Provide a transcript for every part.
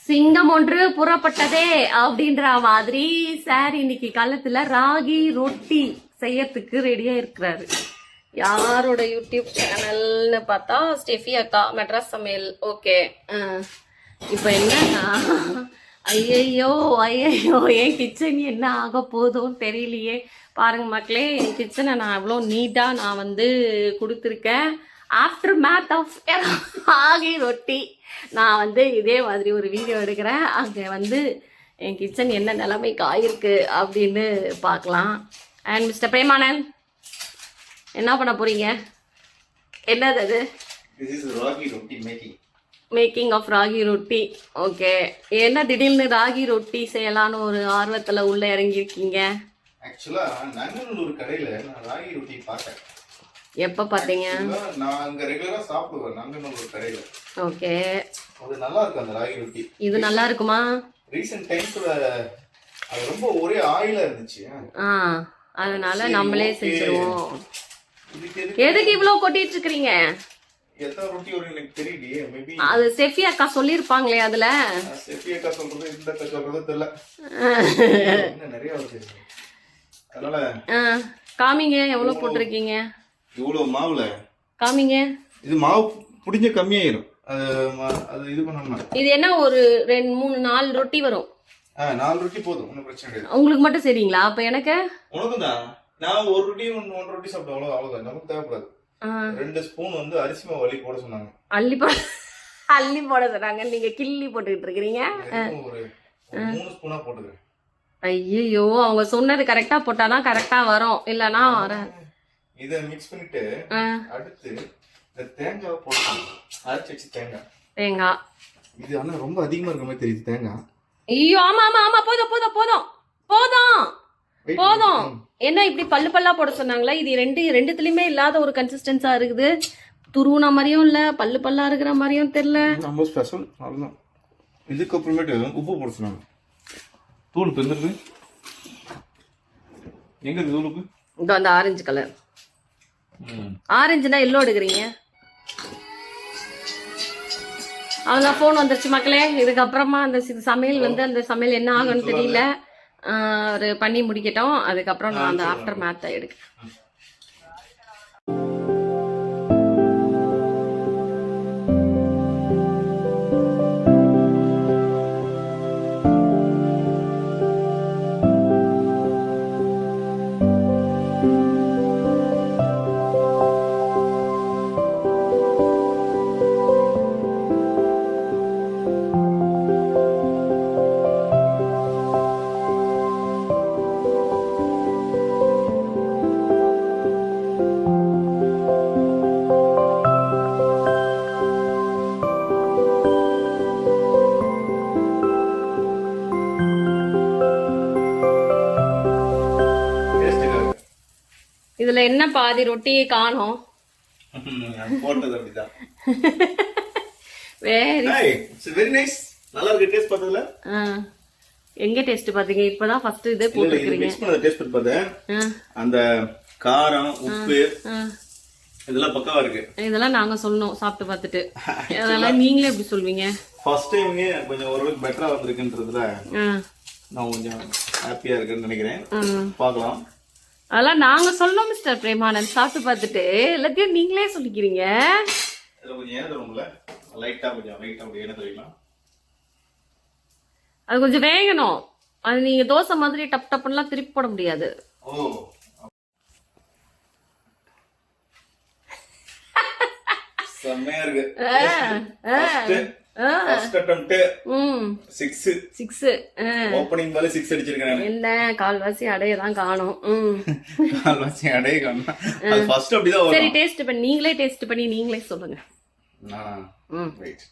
சிங்கம் ஒன்று புறப்பட்டதே அப்படின்ற மாதிரி சார் இன்னைக்கு காலத்துல ராகி ரொட்டி செய்யறதுக்கு ரெடியா இருக்கிறாரு. யாரோட யூடியூப் சேனல்னு பார்த்தா ஸ்டெஃபி அக்கா மெட்ராஸ் சமையல். ஓகே, இப்போ என்னன்னா ஐயையோ என் கிச்சன் என்ன ஆக போதும் தெரியலையே. பாருங்க மக்களே, என் கிச்சனை நான் எவ்வளோ நீட்டாக நான் வந்து கொடுத்துருக்கேன். ஆஃப்டர் மேத் ஆஃப் ராகி ரொட்டி நான் வந்து இதே மாதிரி ஒரு வீடியோ எடுக்கிறேன். அங்கே வந்து என் கிச்சன் என்ன நிலைமைக்கு ஆயிருக்கு அப்படின்னு பார்க்கலாம். அண்ட் மிஸ்டர் பிரேமானந்த், என்ன பண்ண போறீங்க? என்னது அது? மேக்கிங் ஆஃப் ராகி ரொட்டி. ஓகே, என்ன திடீர்னு ராகி ரொட்டி செய்யலான்னு ஒரு ஆர்வத்துல உள்ள இறங்கியிருக்கீங்க? ஆக்சுவலா நங்கநல்லூர் கடையில நான் ராகி ரொட்டி பார்த்தேன். எப்ப பாத்தீங்க? நான் அங்க ரெகுலரா சாப்பிடுவேன் நங்கநல்லூர் கடையில. ஓகே, அது நல்லா இருக்கு அந்த ராகி ரொட்டி. இது நல்லா இருக்குமா? ரீசன்ட் டைம்ஸ்ல அது ரொம்ப ஒரே ஆயிலா இருந்துச்சு. அதனால நம்மளே செஞ்சிருவோம். எதுக்கு இவ்வளவு கொட்டிட்டு இருக்கீங்க? எத்தனை ரொட்டி வரும் எனக்கு தெரியலையே. மேபி அது செஃபி அக்கா சொல்லிருப்பாங்களே. அதுல செஃபி அக்கா சொல்றது இந்த அக்கா சொல்றது தெரியல. இன்னும் நிறைய வருது. அதனால காமிங்க எவ்வளவு போட்டிருக்கீங்க. இவ்வளவு மாவுல காமிங்க. இது மாவு புடிஞ்ச கம்மியாயிரும். அது இது பண்ணணும். இது என்ன ஒரு 2 3 4 ரொட்டி வரும். 4 ரொட்டி போதும், ஒன்றும் பிரச்சனை கிடையாது. உங்களுக்கு மட்டும் சரிங்களா? அப்ப எனக்கு உனக்கும் தான். நான் ஒரு ரொட்டி 1 ரொட்டி சாப்பிட்டேன், அவ்வளவுதான். நமக்கு தேவைப்படாது. 2 ஸ்பூன் வந்து அரிசி மாவு அள்ளி போட சொன்னாங்க. அள்ளி போட சொன்னாங்க, நீங்க கிள்ளி போட்டுக்கிட்டு இருக்கிறீங்க. ஒரு 3 ஸ்பூனா போட்டுக்கிறேன். ஐயோ, அவங்க சொன்னது கரெக்டா போட்டாதான் கரெக்டா வரும், இல்லனா வராது. இத மிக்ஸ் பண்ணிட்டு அடுத்து இந்த தேங்காய் போட்டு அரைச்சு வச்சு தேங்காய். இது ஆனா ரொம்ப அதிகமா இருக்க மாதிரி தெரியுது தேங்காய். ஐயோ, ஆமா ஆமா ஆமா, போதும் போதும் போதும் போதும் போதும். என்ன இப்படி பல்லு பல்லா போட சொன்னாங்களா? இது ரெண்டுத்துலயுமே இல்லாத ஒரு கன்சிஸ்டன்ஸா இருக்குது. துருவுன மாதிரியும் இல்ல, பல்லு பல்லா இருக்கிற மாதிரியும் தெரியல. ரொம்ப ஸ்பெஷல். அவ்வளவுதான். இதுக்கு அப்புறமேட்டு உப்பு போட சொன்னாங்க. தூள் பெருந்துருக்கு. எங்க இருக்கு தூளுக்கு? இந்த அந்த ஆரஞ்சு கலர். ஆரஞ்சுனா எல்லோ எடுக்கிறீங்க. அவ்வளோதான், ஃபோன் வந்துருச்சு மக்களே. இதுக்கப்புறமா அந்த சமையல் வந்து அந்த சமையல் என்ன ஆகும்னு தெரியல. ஒரு பண்ணி முடிக்கட்டும், அதுக்கப்புறம் நான் அந்த ஆஃப்டர் மேத்தை எடுக்கிறேன். இதுல என்ன பாதி ரொட்டியை காணோம். போட்டது அப்படிதான். Very nice. நல்லா இருக்கு. டேஸ்ட் பார்த்ததுல எங்க டேஸ்ட் பாத்தீங்க? இப்பதான் ஃபர்ஸ்ட் இதே போட்டுக்கிறீங்க. மிக்ஸ் பண்ணத டேஸ்ட் பண்ணி பார்த்தேன். அந்த காரம், உப்பு இதெல்லாம் பக்காவா இருக்கு. இதெல்லாம் நாங்க சொல்லணும் சாப்பிட்டு பார்த்துட்டு. அதெல்லாம் நீங்களே எப்படி சொல்வீங்க? ஃபர்ஸ்ட் டைம் கொஞ்சம் ஓரளவுக்கு பெட்டரா வந்திருக்குன்றதுல நான் கொஞ்சம் ஹாப்பியா இருக்குன்னு நினைக்கிறேன். பார்க்கலாம். அதெல்லாம் நாங்க சொல்லணும் மிஸ்டர் பிரேமானந்த். சாப்பிட்டு பார்த்துட்டு எல்லாத்தையும் நீங்களே சொல்லிக்கிறீங்க. அது கொஞ்சம் வேகணும். அது நீங்க தோசை மாதிரி டப் டப்லாம் திருப்பி போட முடியாது. செம்மையா இருக்கு. ஓப்பனிங் மேல 6 அடிச்சிருக்கேன். என்ன கால்வாசி அடையதான் காணோம். கால்வாசி அடைய காணோம். அது ஃபர்ஸ்ட் அப்படிதான் வரும். சரி, டேஸ்ட் பண்ணி நீங்களே சொல்லுங்க. வெயிட்,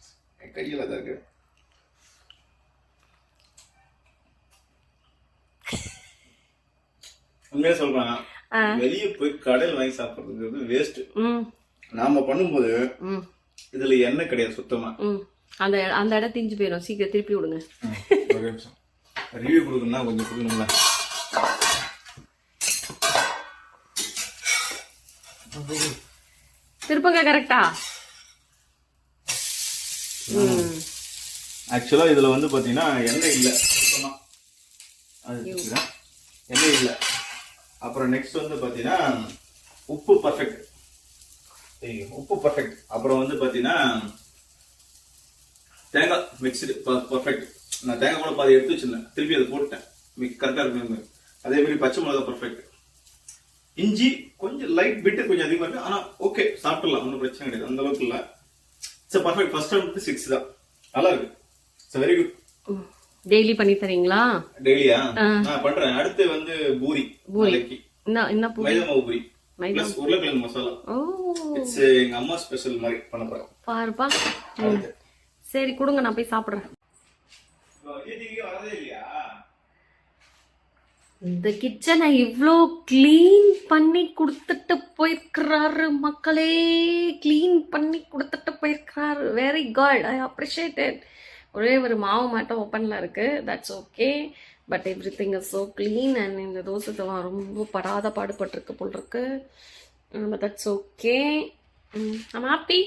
கையில தான் இருக்கு. உண்மையா சொல்றேன், வெளியே போய் கடையில் வாங்கி சாப்பிடுறது வேஸ்ட். நாம பண்ணும்போது இதுல எண்ணெய் கிடையாது சுத்தமா. அந்த இடம் திஞ்சு போயிடும். சீக்கிரம் திருப்பி விடுங்க. ரிவ்யூ கொடுக்கணும்னா கொஞ்சம் கொடுக்கணும்ல. திருப்பங்க கரெக்டா? ஆக்சுவலா இதுல வந்து பாத்தீங்கன்னா எண்ணெய் இல்ல சுத்தமா. அது வச்சுக்கிறேன். எண்ணெய் இல்ல. அப்புறம் நெக்ஸ்ட் வந்து பாத்தீங்கன்னா உப்பு பர்ஃபெக்ட். உப்பு பர்ஃபெக்ட். அப்புறம் வந்து பாத்தீங்கன்னா தேங்காய் மிக்ஸ்டு பர்ஃபெக்ட். நான் தேங்காய் கூட பாதி எடுத்து வச்சிருந்தேன், திருப்பி அதை போட்டுட்டேன், கரெக்டா இருக்கு. அதே மாதிரி பச்சை மிளகா பர்ஃபெக்ட். இஞ்சி கொஞ்சம் லைட் பிட்டு கொஞ்சம் அதிகமா இருக்கு, ஆனா ஓகே சாப்பிடலாம், ஒன்றும் பிரச்சனை கிடையாது, அந்த அளவுக்கு இல்ல. It's perfect. ஃபர்ஸ்ட் டைம் 6 தான், நல்லா இருக்கு. It's very good. டெய்லி பண்ணி தரீங்களா? டெய்லியா நான் பண்றேன். அடுத்து வந்து பூரி. பூரிக்கு என்ன பூரி? மைதா மாவு பூரி பிளஸ் உருளைக்கிழங்கு மசாலா. இட்ஸ் எங்க அம்மா ஸ்பெஷல் மாதிரி பண்ண போறேன். பாருப்பா. சரி கொடுங்க, நான் போய் சாப்பிடுறேன். இந்த கிச்சனை இவ்ளோ கிளீன் பண்ணி கொடுத்துட்டு போயிருக்கிறாரு மக்களே. கிளீன் பண்ணி கொடுத்துட்டு போயிருக்கிறாரு. Very good, I appreciate it. ஒரே ஒரு மாவு மட்டும் ஓப்பனில் இருக்கு, that's okay. But everything is so clean. And இந்த தோசை தவா ரொம்ப படாத பாடுபட்டிருக்கு போல் இருக்கு. But that's okay. I'm happy.